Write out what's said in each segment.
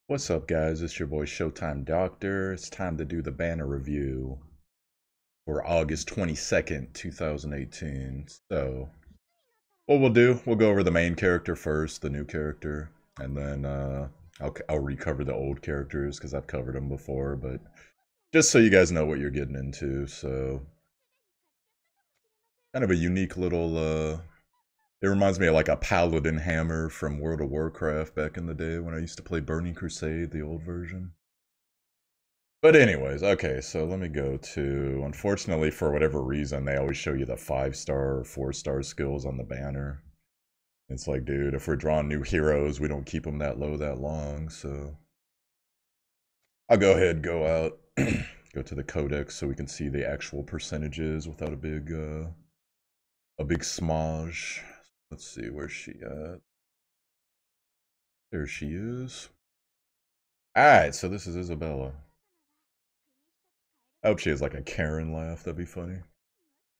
What's up, guys? It's your boy Showtime Doctor. It's time to do the banner review for August 22nd, 2018. So, what we'll do, we'll go over the main character first, the new character, and then I'll recover the old characters because I've covered them before, but just so you guys know what you're getting into. So, kind of a unique little, it reminds me of like a paladin hammer from World of Warcraft back in the day when I used to play Burning Crusade, the old version. But anyways, okay, so let me go to, unfortunately, for whatever reason, they always show you the 5-star or 4-star skills on the banner. It's like, dude, if we're drawing new heroes, we don't keep them that low that long, so... I'll go ahead, go out, go to the codex so we can see the actual percentages without a big smudge. Let's see, where's she at? There she is. Alright, so this is Isabella. I hope she has like a Karen laugh, that'd be funny.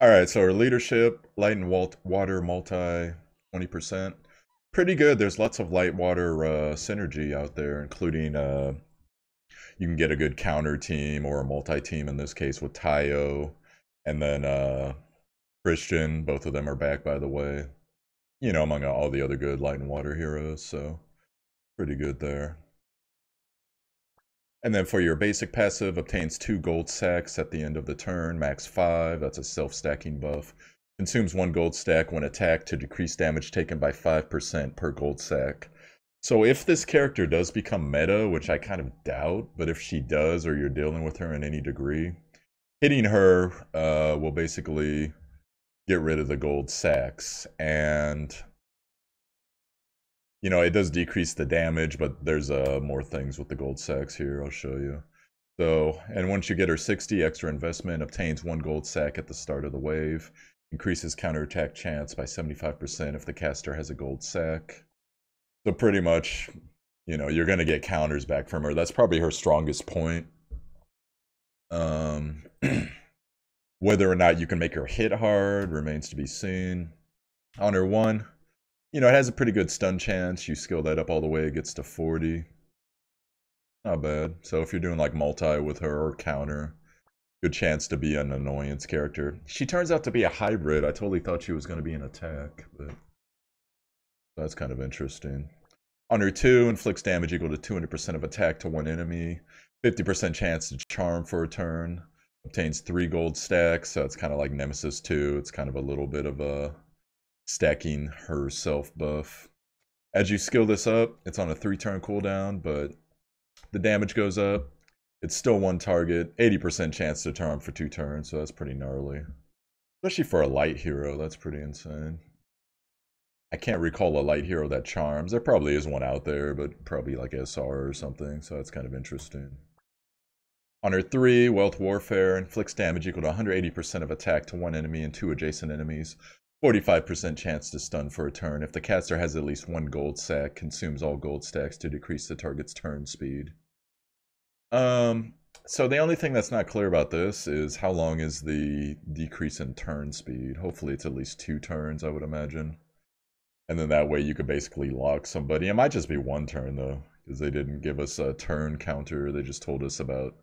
Alright, so her leadership, light and water multi, 20%. Pretty good. There's lots of light water synergy out there, including you can get a good counter team or a multi-team in this case with Tayo. And then Christian, both of them are back, by the way. You know, among all the other good light and water heroes, so pretty good there. And then for your basic passive, obtains 2 gold sacks at the end of the turn, max 5, that's a self-stacking buff. Consumes 1 gold stack when attacked to decrease damage taken by 5% per gold sack. So if this character does become meta, which I kind of doubt, but if she does or you're dealing with her in any degree, hitting her will basically get rid of the gold sacks. And you know, it does decrease the damage, but there's more things with the gold sacks here. I'll show you. So, and once you get her 60 extra investment, obtains 1 gold sack at the start of the wave, increases counterattack chance by 75% if the caster has a gold sack. So pretty much, you know, you're going to get counters back from her. That's probably her strongest point. Whether or not you can make her hit hard remains to be seen. On her 1, you know, it has a pretty good stun chance. You skill that up all the way, it gets to 40. Not bad. So if you're doing like multi with her or counter, good chance to be an annoyance character. She turns out to be a hybrid. I totally thought she was going to be an attack, but that's kind of interesting. On her 2, inflicts damage equal to 200% of attack to 1 enemy. 50% chance to charm for a turn. Obtains 3 gold stacks, so it's kind of like Nemesis 2. It's kind of a little bit of a stacking herself buff. As you skill this up, it's on a 3-turn cooldown, but the damage goes up. It's still 1 target, 80% chance to charm for 2 turns, so that's pretty gnarly. Especially for a light hero, that's pretty insane. I can't recall a light hero that charms. There probably is one out there, but probably like SR or something, so that's kind of interesting. On her 3, Wealth Warfare, inflicts damage equal to 180% of attack to 1 enemy and 2 adjacent enemies. 45% chance to stun for a turn. If the caster has at least 1 gold sack, consumes all gold stacks to decrease the target's turn speed. So the only thing that's not clear about this is how long is the decrease in turn speed. Hopefully it's at least 2 turns, I would imagine. And then that way you could basically lock somebody. It might just be 1 turn though, because they didn't give us a turn counter. They just told us about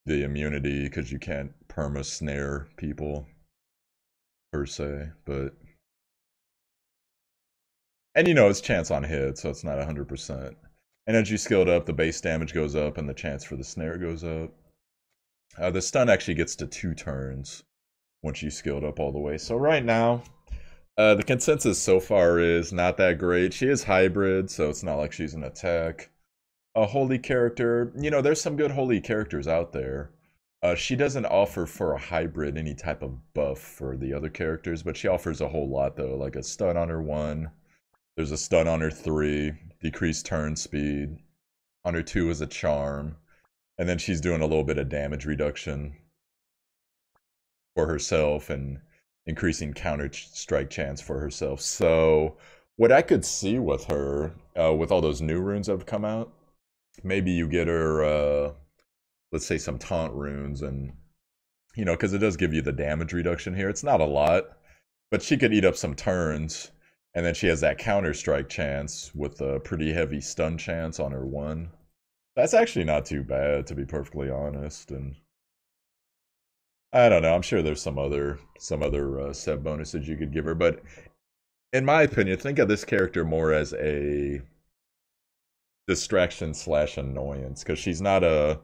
the immunity, because you can't perma-snare people per se, but... And you know, it's chance on hit, so it's not 100%. And as you skill it up, the base damage goes up and the chance for the snare goes up. The stun actually gets to 2 turns once you skill it up all the way. So right now, the consensus so far is not that great. She is hybrid, so it's not like she's an attack. A holy character, you know, there's some good holy characters out there. She doesn't offer for a hybrid any type of buff for the other characters, but she offers a whole lot though, like a stun on her 1. There's a stun on her 3, decreased turn speed. On her 2 is a charm. And then she's doing a little bit of damage reduction for herself and increasing counter strike chance for herself. So what I could see with her, with all those new runes that have come out, maybe you get her, let's say some taunt runes, and, you know, because it does give you the damage reduction here. It's not a lot, but she could eat up some turns. And then she has that counter strike chance with a pretty heavy stun chance on her 1. That's actually not too bad, to be perfectly honest. And I don't know. I'm sure there's some other set bonuses you could give her, but in my opinion, think of this character more as a distraction slash annoyance because she's a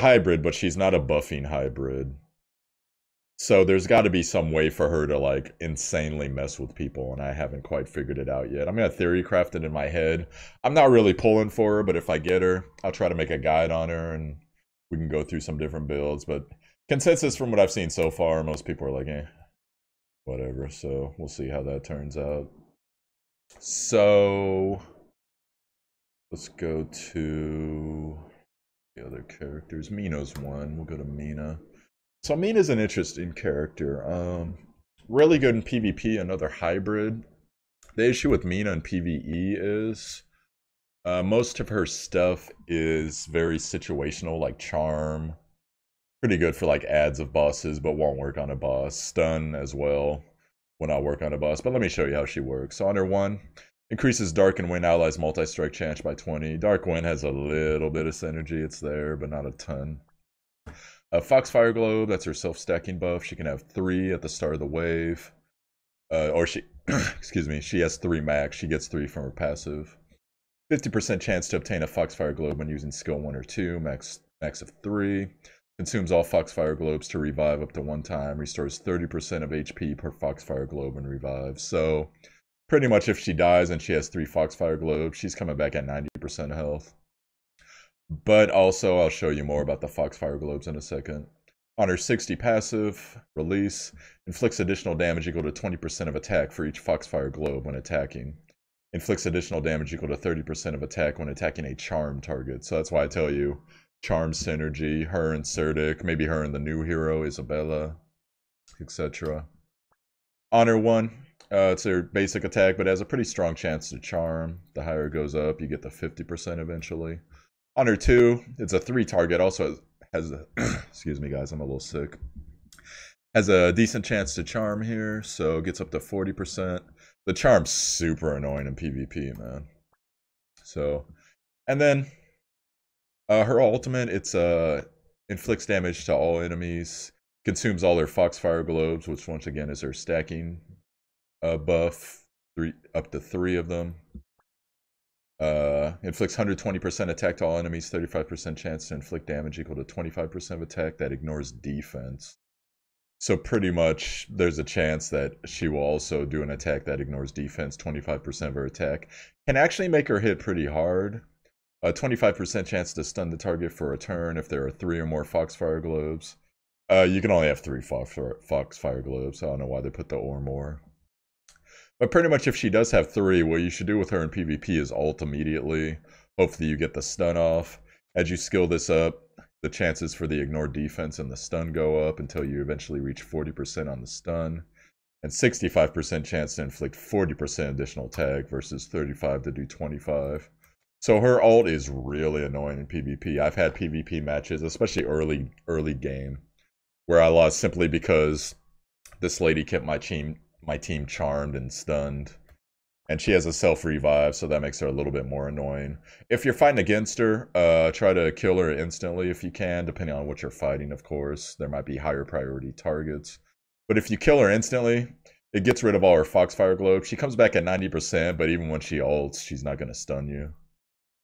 hybrid, but she's not a buffing hybrid. So there's got to be some way for her to like insanely mess with people, and I haven't quite figured it out yet. I'm gonna theory craft it in my head. I'm not really pulling for her, but if I get her, I'll try to make a guide on her, and we can go through some different builds. But consensus from what I've seen so far, most people are like, eh, whatever. So we'll see how that turns out. So let's go to the other characters. Mina's one. We'll go to Mina. So Mina's an interesting character. Really good in PvP, another hybrid. The issue with Mina in PvE is most of her stuff is very situational, like charm. Pretty good for like ads of bosses, but won't work on a boss. Stun as well will not work on a boss. But let me show you how she works. So on her 1, increases Dark and Wind allies multi-strike chance by 20. Dark Wind has a little bit of synergy. It's there, but not a ton. Foxfire Globe, that's her self-stacking buff. She can have 3 at the start of the wave. Or she, excuse me, she has 3 max. She gets 3 from her passive. 50% chance to obtain a Foxfire Globe when using skill 1 or 2, max of 3. Consumes all Foxfire Globes to revive up to 1 time. Restores 30% of HP per Foxfire Globe and revives. So, pretty much if she dies and she has 3 Foxfire Globes, she's coming back at 90% health. But also, I'll show you more about the Foxfire Globes in a second. On her 60 passive, release, inflicts additional damage equal to 20% of attack for each Foxfire Globe when attacking. Inflicts additional damage equal to 30% of attack when attacking a charm target. So that's why I tell you, charm synergy, her and Serdic, maybe her and the new hero, Isabelle, etc. On her 1, it's her basic attack, but has a pretty strong chance to charm. The higher it goes up, you get the 50% eventually. On her 2, it's a 3 target, also has a, excuse me guys, I'm a little sick. Has a decent chance to charm here, so gets up to 40%. The charm's super annoying in PvP, man. So, and then her ultimate, it's inflicts damage to all enemies, consumes all her Foxfire Globes, which once again is her stacking buff, up to 3 of them. Inflicts 120% attack to all enemies, 35% chance to inflict damage equal to 25% of attack that ignores defense. So pretty much there's a chance that she will also do an attack that ignores defense, 25% of her attack. Can actually make her hit pretty hard. A 25% chance to stun the target for a turn if there are 3 or more Foxfire Globes. You can only have 3 Foxfire Globes, so I don't know why they put the or more. But pretty much if she does have 3, what you should do with her in PvP is ult immediately. Hopefully you get the stun off. As you skill this up, the chances for the ignore defense and the stun go up until you eventually reach 40% on the stun. And 65% chance to inflict 40% additional attack versus 35 to do 25. So her ult is really annoying in PvP. I've had PvP matches, especially early game, where I lost simply because this lady kept my team charmed and stunned. And she has a self-revive, so that makes her a little bit more annoying. If you're fighting against her, try to kill her instantly if you can, depending on what you're fighting, of course. There might be higher priority targets. But if you kill her instantly, it gets rid of all her Foxfire Globes. She comes back at 90%, but even when she ults, she's not going to stun you.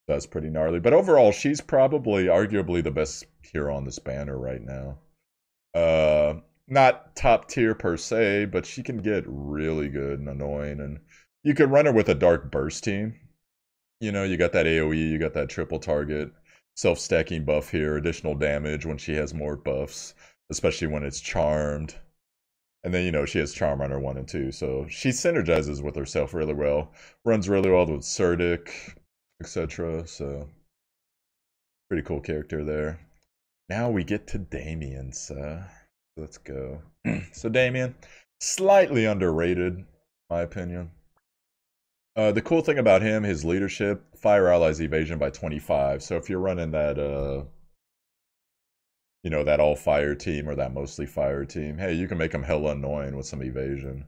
That's pretty gnarly. But overall, she's probably, arguably, the best hero on this banner right now. Not top tier per se, but she can get really good and annoying. And you could run her with a Dark Burst team. You know, you got that AoE, you got that triple target, self-stacking buff here, additional damage when she has more buffs, especially when it's charmed. And then, you know, she has charm on her 1 and 2, so she synergizes with herself really well. Runs really well with Serdic, etc. So, pretty cool character there. Now we get to Damian, so let's go. So Damian, slightly underrated, in my opinion. The cool thing about him, his leadership, fire allies evasion by 25. So if you're running that, you know, that all fire team or that mostly fire team, hey, you can make him hella annoying with some evasion.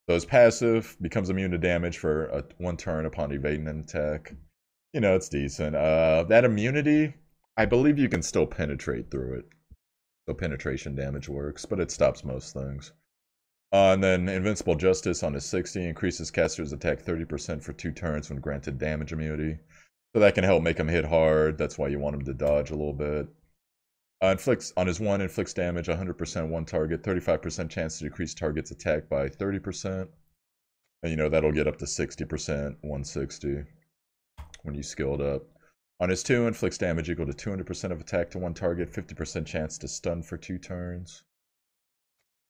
So his passive becomes immune to damage for 1 turn upon evading an attack. You know, it's decent. That immunity, I believe you can still penetrate through it. So penetration damage works, but it stops most things. And then Invincible Justice on his 60 increases caster's attack 30% for 2 turns when granted damage immunity. So that can help make him hit hard. That's why you want him to dodge a little bit. Inflicts on his 1, inflicts damage 100% one target, 35% chance to decrease target's attack by 30%. And you know, that'll get up to 60%, 160 when you skilled up. On his 2, inflicts damage equal to 200% of attack to one target, 50% chance to stun for 2 turns.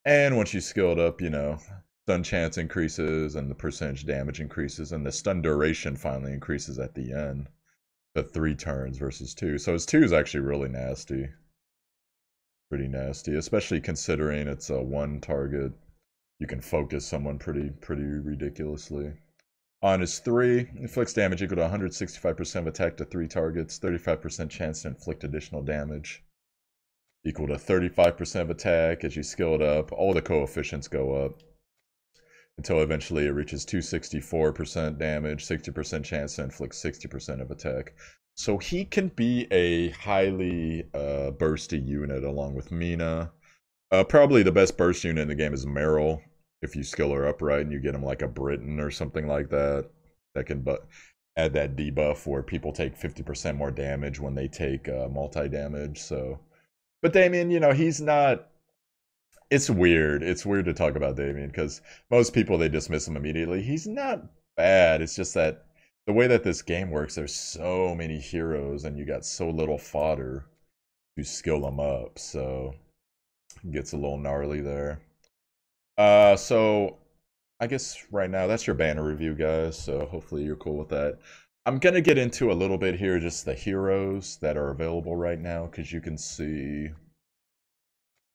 And once you skilled up, you know, stun chance increases and the percentage damage increases, and the stun duration finally increases at the end to 3 turns versus 2. So his 2 is actually really nasty. Pretty nasty, especially considering it's a 1 target. You can focus someone pretty ridiculously. On his 3, inflicts damage equal to 165% of attack to 3 targets, 35% chance to inflict additional damage, equal to 35% of attack. As you skill it up, all the coefficients go up until eventually it reaches 264% damage, 60% chance to inflict 60% of attack. So he can be a highly bursty unit along with Mina. Probably the best burst unit in the game is Meryl. If you skill her up right and you get him like a Britain or something like that, that can add that debuff where people take 50% more damage when they take multi-damage. So, but Damian, you know, he's not... It's weird. It's weird to talk about Damian because most people, they dismiss him immediately. He's not bad. It's just that the way that this game works, there's so many heroes and you got so little fodder to skill them up. So it gets a little gnarly there. So I guess right now that's your banner review, guys. So hopefully you're cool with that. I'm gonna get into a little bit here, just the heroes that are available right now, because you can see.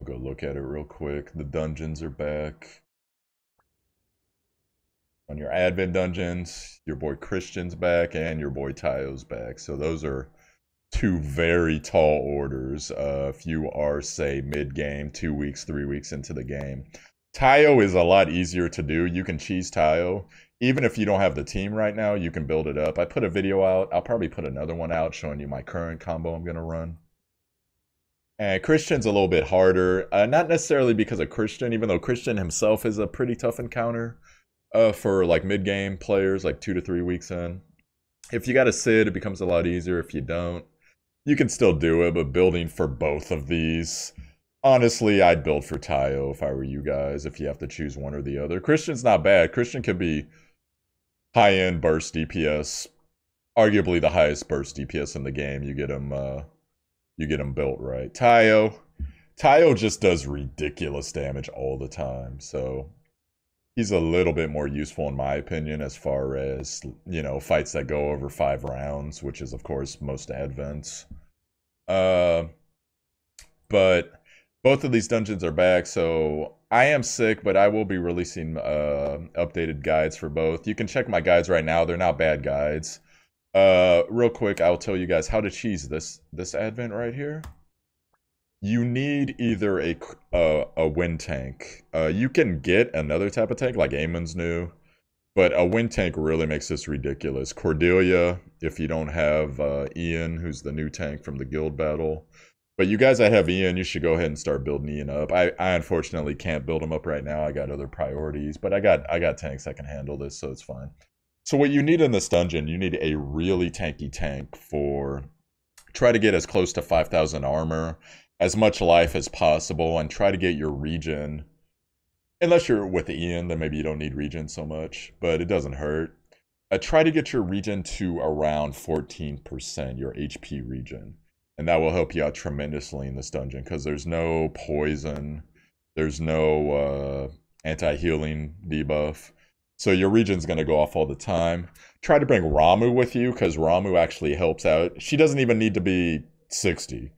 I'll go look at it real quick. The dungeons are back. On your advent dungeons, your boy Christian's back and your boy Tayo's back. So those are 2 very tall orders. If you are, say, mid-game, 2 weeks, 3 weeks into the game. Tayo is a lot easier to do. You can cheese Tayo. Even if you don't have the team right now, you can build it up. I put a video out. I'll probably put another one out showing you my current combo I'm going to run. And Christian's a little bit harder. Not necessarily because of Christian, even though Christian himself is a pretty tough encounter for like mid-game players, like 2 to 3 weeks in. If you got a Sid, it becomes a lot easier. If you don't, you can still do it, but building for both of these... Honestly, I'd build for Tayo if I were you guys, if you have to choose one or the other. Christian's not bad. Christian could be high-end burst DPS. Arguably the highest burst DPS in the game. You get him built right. Tayo just does ridiculous damage all the time. So he's a little bit more useful in my opinion as far as, you know, fights that go over 5 rounds, which is of course most advents. But both of these dungeons are back, so I am sick, but I will be releasing updated guides for both. You can check my guides right now. They're not bad guides. Real quick, I'll tell you guys how to cheese this advent right here. You need either a wind tank. You can get another type of tank, like Eamon's new, but a wind tank really makes this ridiculous. Cordelia, if you don't have Ian, who's the new tank from the guild battle. But you guys that have Ian, you should go ahead and start building Ian up. I unfortunately can't build him up right now. I got other priorities, but I got tanks that can handle this, so it's fine. So what you need in this dungeon, you need a really tanky tank for... Try to get as close to 5,000 armor, as much life as possible, and try to get your regen. Unless you're with Ian, then maybe you don't need regen so much, but it doesn't hurt. Try to get your regen to around 14%, your HP regen. And that will help you out tremendously in this dungeon because there's no poison, there's no anti-healing debuff. So your regen's going to go off all the time. Try to bring Ramuh with you because Ramuh actually helps out. She doesn't even need to be 60.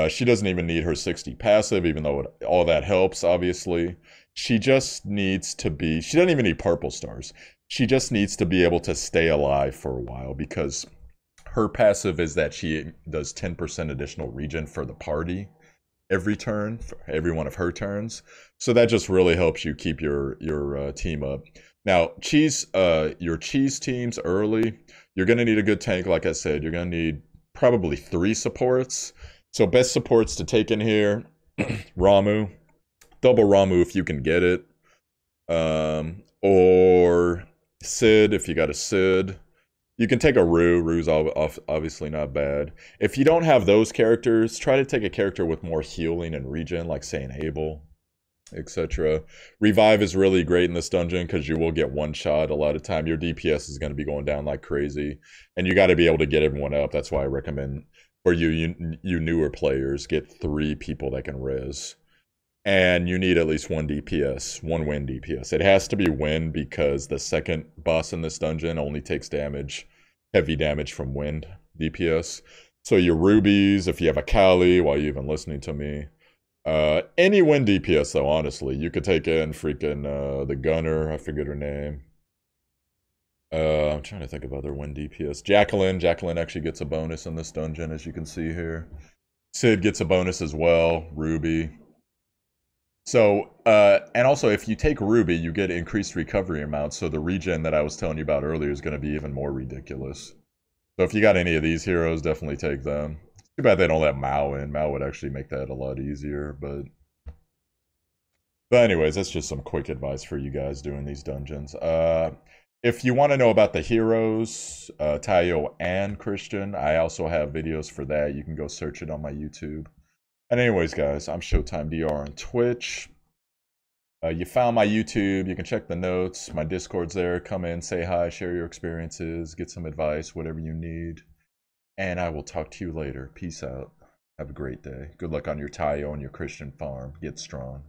She doesn't even need her 60 passive, even though all that helps, obviously. She just needs to be... She doesn't even need purple stars. She just needs to be able to stay alive for a while because... Her passive is that she does 10% additional regen for the party every turn, for every one of her turns. So that just really helps you keep your team up. Now, your cheese teams early, you're gonna need a good tank. Like I said, you're gonna need probably 3 supports. So best supports to take in here, Ramu, double Ramu if you can get it, or Sid if you got a Sid. You can take a Rue. Rue's obviously not bad. If you don't have those characters, try to take a character with more healing and regen, like say an Abel, etc. Revive is really great in this dungeon because you will get one shot. A lot of time your DPS is going to be going down like crazy, and you got to be able to get everyone up. That's why I recommend for you newer players, get 3 people that can res. And you need at least 1 DPS, 1 wind DPS. It has to be wind because the second boss in this dungeon only takes damage, heavy damage from wind DPS. So your rubies, if you have a Kali, while you're even listening to me, any wind DPS though, honestly, you could take in freaking the gunner. I forget her name. I'm trying to think of other wind DPS. Jacqueline. Jacqueline actually gets a bonus in this dungeon, as you can see here. Sid gets a bonus as well. Ruby. So, and also if you take Ruby, you get increased recovery amounts, so the regen that I was telling you about earlier is going to be even more ridiculous. So if you got any of these heroes, definitely take them. Too bad they don't let Mao in. Mao would actually make that a lot easier, but anyways, that's just some quick advice for you guys doing these dungeons. If you want to know about the heroes, Tayo and Christian, I also have videos for that. You can go search it on my YouTube. And anyways, guys, I'm Showtimedr on Twitch. You found my YouTube. You can check the notes. My Discord's there. Come in, say hi, share your experiences, get some advice, whatever you need. And I will talk to you later. Peace out. Have a great day. Good luck on your Tayo and your Christian farm. Get strong.